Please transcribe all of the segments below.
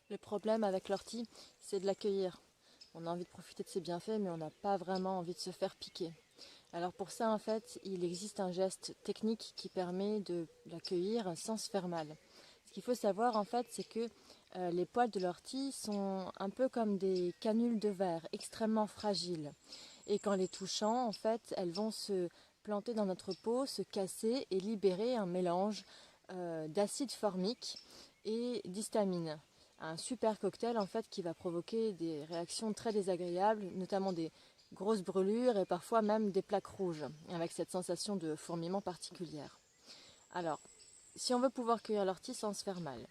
Le problème avec l'ortie, c'est de l'accueillir. On a envie de profiter de ses bienfaits, mais on n'a pas vraiment envie de se faire piquer. Alors pour ça, en fait, il existe un geste technique qui permet de l'accueillir sans se faire mal. Ce qu'il faut savoir, en fait, c'est que les poils de l'ortie sont un peu comme des canules de verre, extrêmement fragiles. Et qu'en les touchant, en fait, elles vont se planter dans notre peau, se casser et libérer un mélange d'acide formique et d'histamine. Un super cocktail en fait qui va provoquer des réactions très désagréables, notamment des grosses brûlures et parfois même des plaques rouges, avec cette sensation de fourmillement particulière. Alors, si on veut pouvoir cueillir l'ortie sans se faire mal,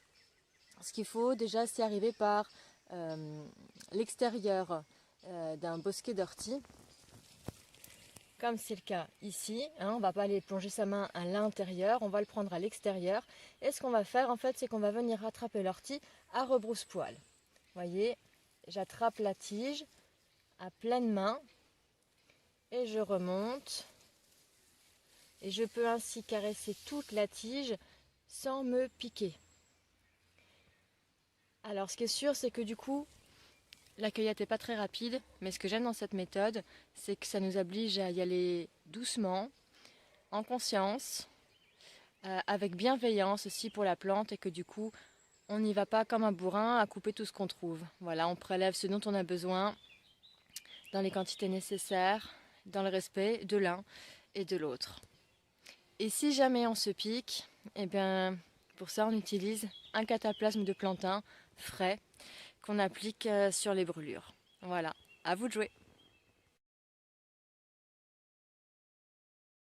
ce qu'il faut déjà, c'est arriver par l'extérieur d'un bosquet d'ortie, comme c'est le cas ici. On ne va pas aller plonger sa main à l'intérieur, on va le prendre à l'extérieur. Et ce qu'on va faire, en fait, c'est qu'on va venir rattraper l'ortie à rebrousse-poil. Vous voyez, j'attrape la tige à pleine main et je remonte. Et je peux ainsi caresser toute la tige sans me piquer. Alors ce qui est sûr, c'est que du coup, la cueillette n'est pas très rapide, mais ce que j'aime dans cette méthode, c'est que ça nous oblige à y aller doucement, en conscience, avec bienveillance aussi pour la plante, et que du coup, on n'y va pas comme un bourrin à couper tout ce qu'on trouve. Voilà, on prélève ce dont on a besoin dans les quantités nécessaires, dans le respect de l'un et de l'autre. Et si jamais on se pique, eh bien, pour ça, on utilise un cataplasme de plantain frais qu'on applique sur les brûlures. Voilà, à vous de jouer.